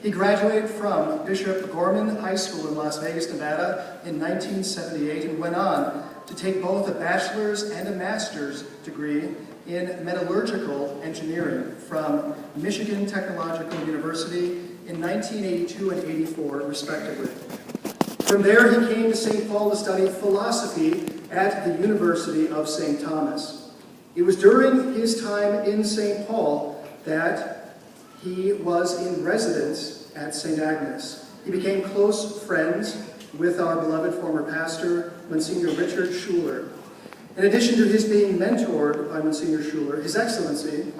He graduated from Bishop Gorman High School in Las Vegas, Nevada in 1978 and went on to take both a bachelor's and a master's degree in metallurgical engineering from Michigan Technological University in 1982 and 84, respectively. From there, he came to St. Paul to study philosophy at the University of St. Thomas. It was during his time in St. Paul that he was in residence at St. Agnes. He became close friends with our beloved former pastor, Monsignor Richard Schuler. In addition to his being mentored by Monsignor Schuler, His Excellency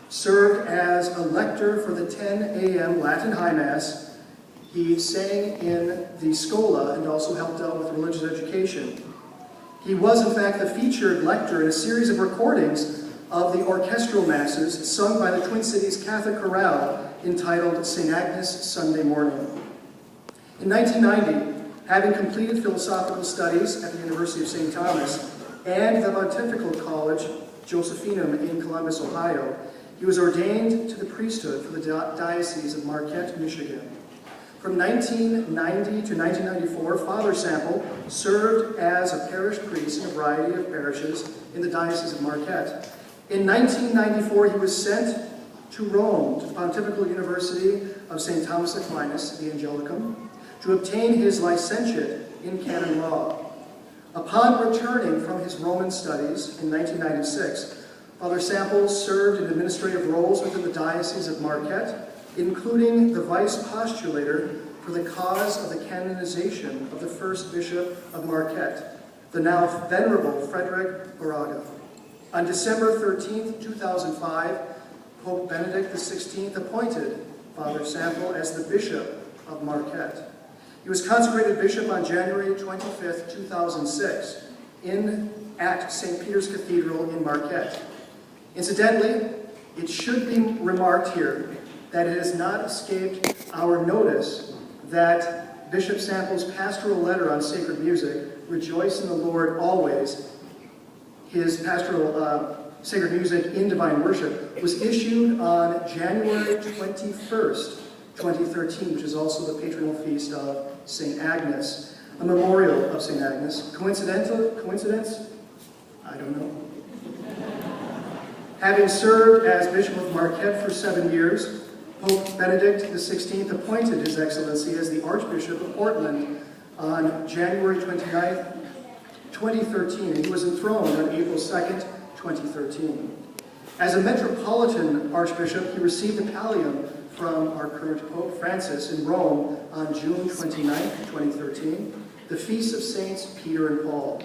served as a lector for the 10 a.m. Latin High Mass. He sang in the Schola and also helped out with religious education. He was, in fact, the featured lector in a series of recordings of the orchestral masses sung by the Twin Cities Catholic Chorale entitled St. Agnes Sunday Morning. In 1990, having completed philosophical studies at the University of St. Thomas and the Pontifical College Josephinum in Columbus, Ohio, he was ordained to the priesthood for the Diocese of Marquette, Michigan. From 1990 to 1994, Father Sample served as a parish priest in a variety of parishes in the Diocese of Marquette. In 1994, he was sent to Rome, to the Pontifical University of St. Thomas Aquinas, the Angelicum, to obtain his licentiate in canon law. Upon returning from his Roman studies in 1996, Father Sample served in administrative roles within the Diocese of Marquette, including the vice postulator for the cause of the canonization of the first bishop of Marquette, the now venerable Frederick Baraga. On December 13, 2005, Pope Benedict XVI appointed Father Sample as the Bishop of Marquette. He was consecrated bishop on January 25, 2006, at St. Peter's Cathedral in Marquette. Incidentally, it should be remarked here that it has not escaped our notice that Bishop Sample's pastoral letter on sacred music, Rejoice in the Lord Always, his pastoral sacred music in divine worship, was issued on January 21st, 2013, which is also the patronal feast of St. Agnes, a memorial of St. Agnes. Coincidence? I don't know. Having served as Bishop of Marquette for 7 years, Pope Benedict XVI appointed His Excellency as the Archbishop of Portland on January 29, 2013, and he was enthroned on April 2nd, 2013. As a Metropolitan Archbishop, he received the pallium from our current Pope Francis in Rome on June 29, 2013, the Feast of Saints Peter and Paul.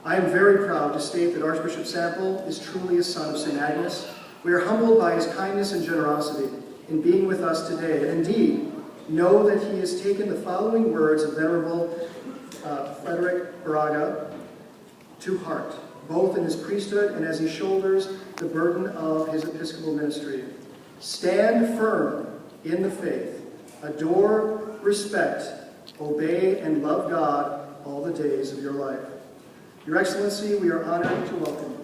I am very proud to state that Archbishop Sample is truly a son of St. Agnes. We are humbled by his kindness and generosity in being with us today, and indeed know that he has taken the following words of Venerable Frederick Baraga to heart, both in his priesthood and as he shoulders the burden of his episcopal ministry. Stand firm in the faith, adore, respect, obey, and love God all the days of your life. Your Excellency, we are honored to welcome you.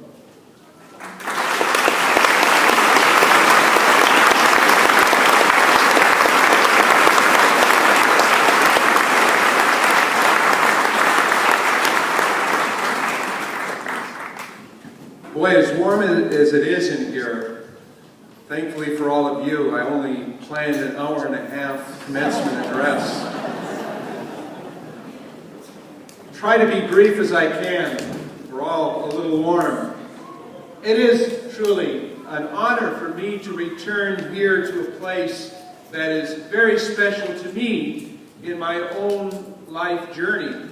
Boy, as warm as it is in here, thankfully for all of you, I only planned an hour and a half commencement address. Try to be brief as I can. We're all a little warm. It is truly an honor for me to return here to a place that is very special to me in my own life journey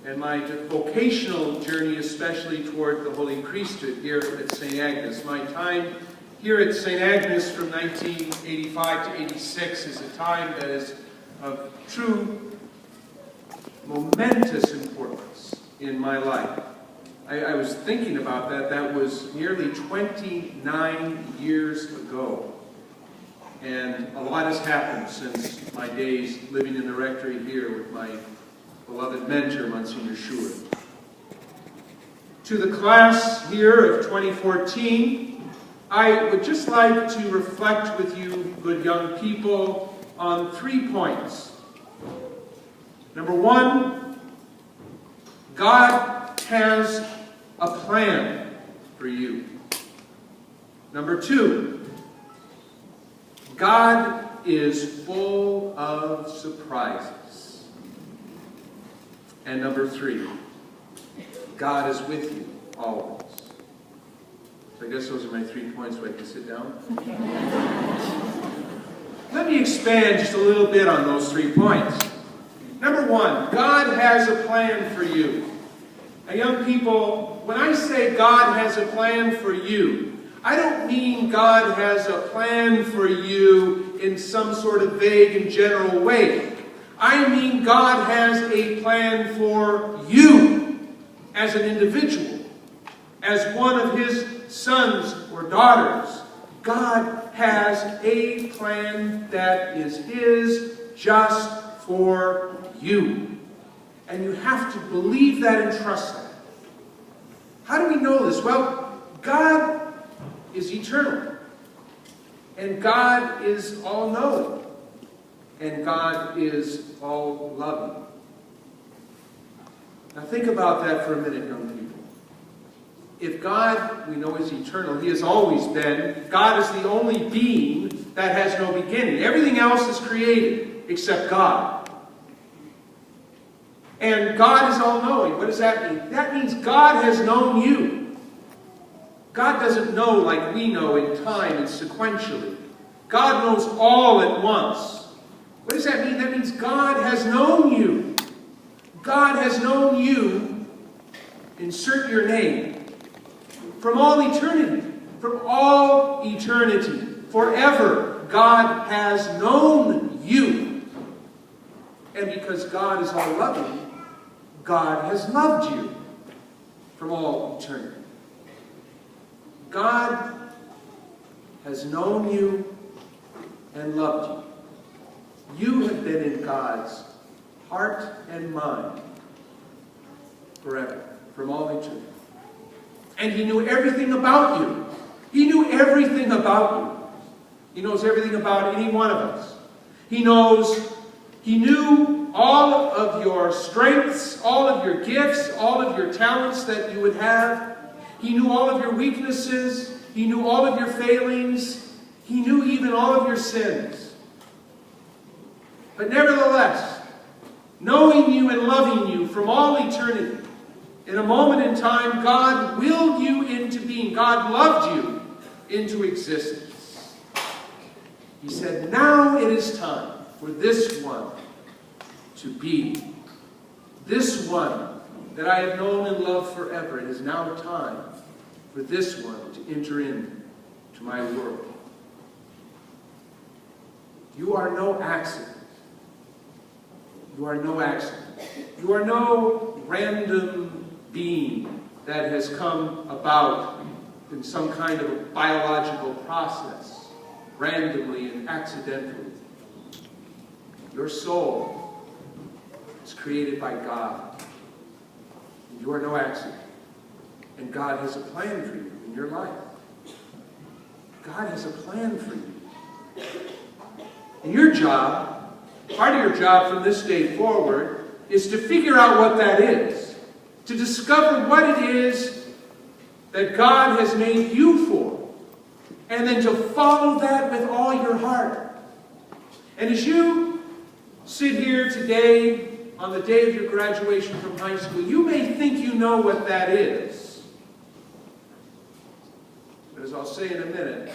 and my vocational journey, especially toward the Holy Priesthood here at St. Agnes. My time here at St. Agnes from 1985 to 86 is a time that is of true momentous importance in my life. I was thinking about that. That was nearly 29 years ago. And a lot has happened since my days living in the rectory here with my beloved mentor, Monsignor Schuler. To the class here of 2014, I would just like to reflect with you, good young people, on 3 points. Number 1, God has a plan for you. Number 2, God is full of surprises. And number 3, God is with you always. So I guess those are my 3 points, so I can sit down. Let me expand just a little bit on those 3 points. Number 1, God has a plan for you. Now, young people, when I say God has a plan for you, I don't mean God has a plan for you in some sort of vague and general way. I mean God has a plan for you as an individual, as one of His sons or daughters. God has a plan that is His just for you. And you have to believe that and trust that. How do we know this? Well, God is eternal. And God is all-knowing. And God is all-loving. Now think about that for a minute, young people. If God, we know, is eternal, He has always been. God is the only being that has no beginning. Everything else is created except God. And God is all-knowing. What does that mean? That means God has known you. God doesn't know like we know in time and sequentially. God knows all at once. What does that mean? That means God has known you. God has known you, insert your name, from all eternity. From all eternity. Forever, God has known you. And because God is all-loving, God has loved you from all eternity. God has known you and loved you. You have been in God's heart and mind forever, from all eternity. And He knew everything about you. He knew everything about you. He knows everything about any one of us. He knew all of your strengths, all of your gifts, all of your talents that you would have. He knew all of your weaknesses. He knew all of your failings. He knew even all of your sins. But nevertheless, knowing you and loving you from all eternity, in a moment in time, God willed you into being. God loved you into existence. He said, now it is time for this one to be. This one that I have known and loved forever. It is now time for this one to enter into my world. You are no accident. You are no accident. You are no random being that has come about in some kind of a biological process, randomly and accidentally. Your soul is created by God. You are no accident. And God has a plan for you in your life. God has a plan for you. And your job, part of your job from this day forward, is to figure out what that is. To discover what it is that God has made you for. And then to follow that with all your heart. And as you sit here today, on the day of your graduation from high school, you may think you know what that is. But as I'll say in a minute,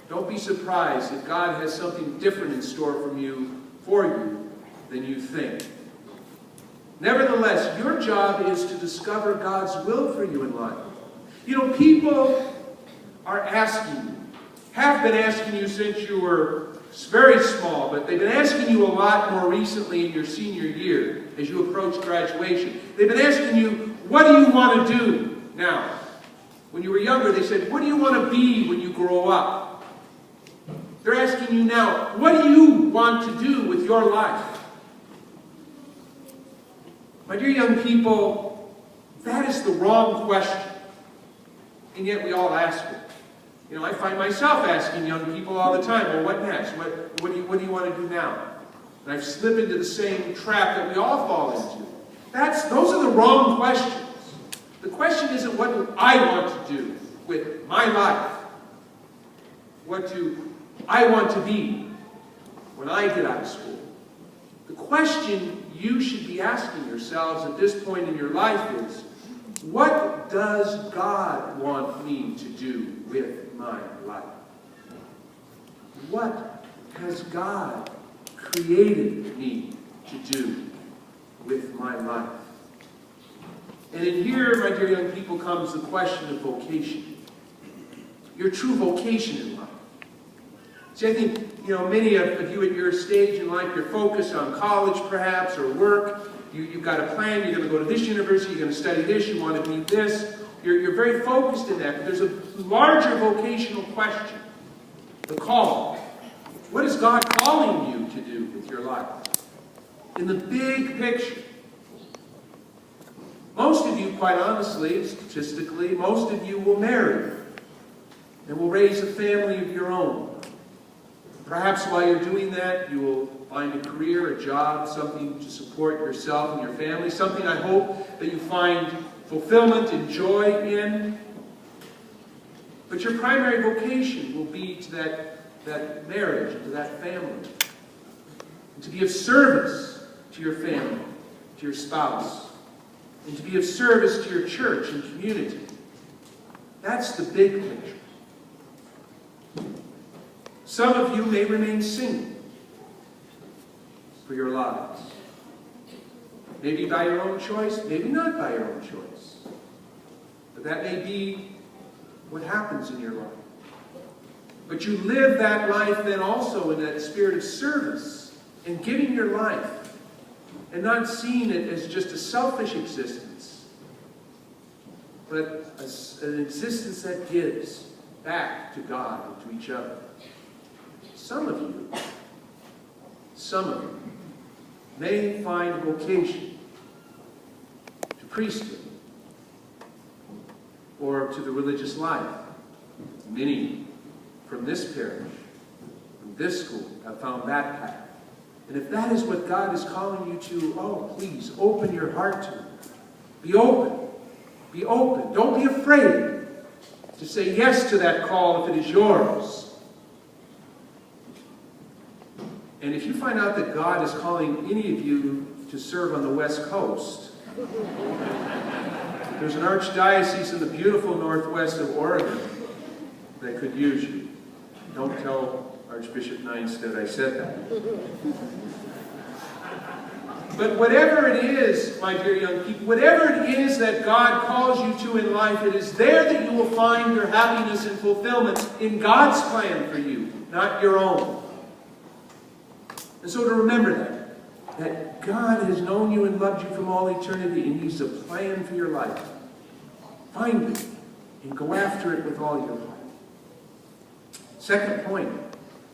don't be surprised if God has something different in store for you than you think. Nevertheless, your job is to discover God's will for you in life. You know, people are asking you, have been asking you since you were very small, but they've been asking you a lot more recently in your senior year as you approach graduation. They've been asking you, what do you want to do now? When you were younger, they said, what do you want to be when you grow up? They're asking you now, what do you want to do with your life? My dear young people, that is the wrong question. And yet we all ask it. You know, I find myself asking young people all the time, well, what next? What do you want to do now? And I slip into the same trap that we all fall into. Those are the wrong questions. The question isn't what do I want to do with my life? What do I want to be when I get out of school? The question you should be asking yourselves at this point in your life is, what does God want me to do with my life? What has God created me to do with my life? And in here, my dear young people, comes the question of vocation. Your true vocation in life. See, I think, many of you at your stage in life, you're focused on college perhaps, or work. You've got a plan, you're going to go to this university, you're going to study this, you want to be this. You're very focused in that, but there's a larger vocational question. The call. What is God calling you to do with your life? In the big picture. Most of you, quite honestly, statistically, most of you will marry and will raise a family of your own. Perhaps while you're doing that, you will find a career, a job, something to support yourself and your family, something I hope that you find fulfillment and joy in. But your primary vocation will be to that marriage, to that family. And to be of service to your family, to your spouse. And to be of service to your church and community. That's the big picture. Some of you may remain single for your lives. Maybe by your own choice, maybe not by your own choice. But that may be what happens in your life. But you live that life then also in that spirit of service and giving your life and not seeing it as just a selfish existence, but an existence that gives back to God and to each other. Some of you may find vocation to priesthood or to the religious life. Many from this parish, from this school, have found that path. And if that is what God is calling you to, oh, please, open your heart to it. Be open. Be open. Don't be afraid to say yes to that call if it is yours. And if you find out that God is calling any of you to serve on the West Coast, there's an archdiocese in the beautiful northwest of Oregon that could use you. Don't tell Archbishop Nienstedt I said that. But whatever it is, my dear young people, whatever it is that God calls you to in life, it is there that you will find your happiness and fulfillment in God's plan for you, not your own. And so to remember that God has known you and loved you from all eternity, and He's a plan for your life. Find it and go after it with all your heart. Second point,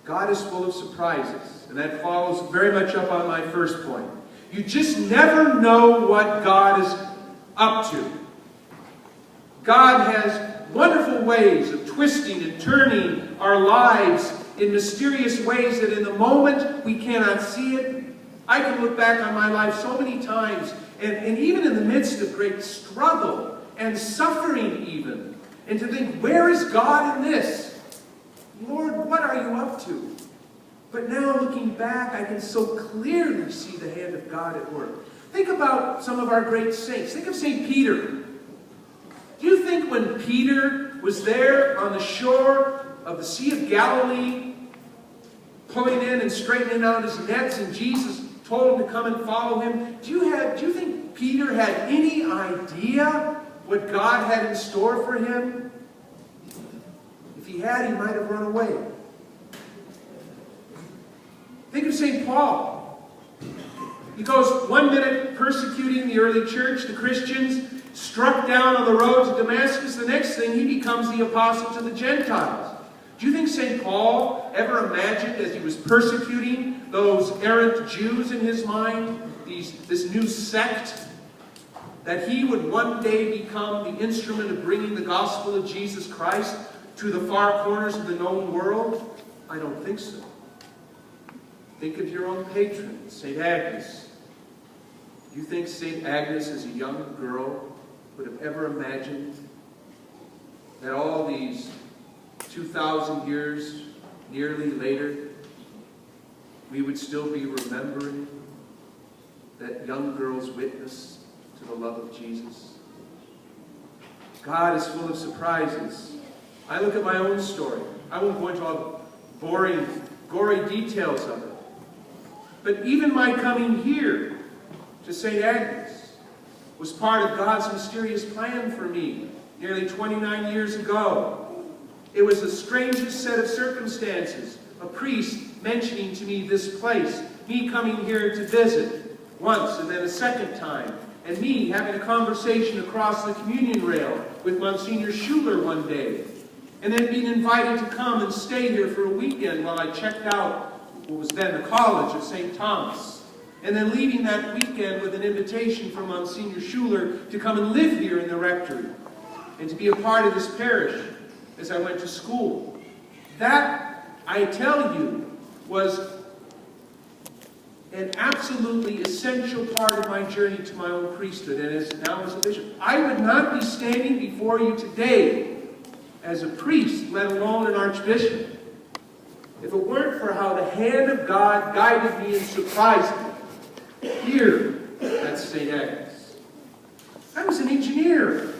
God is full of surprises. And that follows very much up on my first point. You just never know what God is up to. God has wonderful ways of twisting and turning our lives in mysterious ways that in the moment we cannot see it. I can look back on my life so many times, and even in the midst of great struggle and suffering even, and to think, where is God in this? Lord, what are you up to? But now looking back, I can so clearly see the hand of God at work. Think about some of our great saints. Think of St. Peter. Do you think when Peter was there on the shore of the Sea of Galilee, pulling in and straightening out his nets, and Jesus told him to come and follow him, do you think Peter had any idea what God had in store for him? If he had, he might have run away. Think of St. Paul. He goes 1 minute persecuting the early church, the Christians, struck down on the road to Damascus. The next thing, he becomes the apostle to the Gentiles. Do you think St. Paul ever imagined, as he was persecuting those errant Jews in his mind, this new sect, that he would one day become the instrument of bringing the gospel of Jesus Christ to the far corners of the known world? I don't think so. Think of your own patron, St. Agnes. Do you think St. Agnes, as a young girl, would have ever imagined that all these 2,000 years nearly later, we would still be remembering that young girl's witness to the love of Jesus? God is full of surprises. I look at my own story. I won't go into all the boring, gory details of it. But even my coming here to St. Agnes was part of God's mysterious plan for me nearly 29 years ago. It was the strangest set of circumstances. A priest mentioning to me this place, me coming here to visit once and then a second time, and me having a conversation across the communion rail with Monsignor Schuler one day, and then being invited to come and stay here for a weekend while I checked out what was then the College of St. Thomas, and then leaving that weekend with an invitation from Monsignor Schuler to come and live here in the rectory and to be a part of this parish as I went to school. That, I tell you, was an absolutely essential part of my journey to my own priesthood and as now as a bishop. I would not be standing before you today as a priest, let alone an archbishop, if it weren't for how the hand of God guided me and surprised me here at St. Agnes. I was an engineer.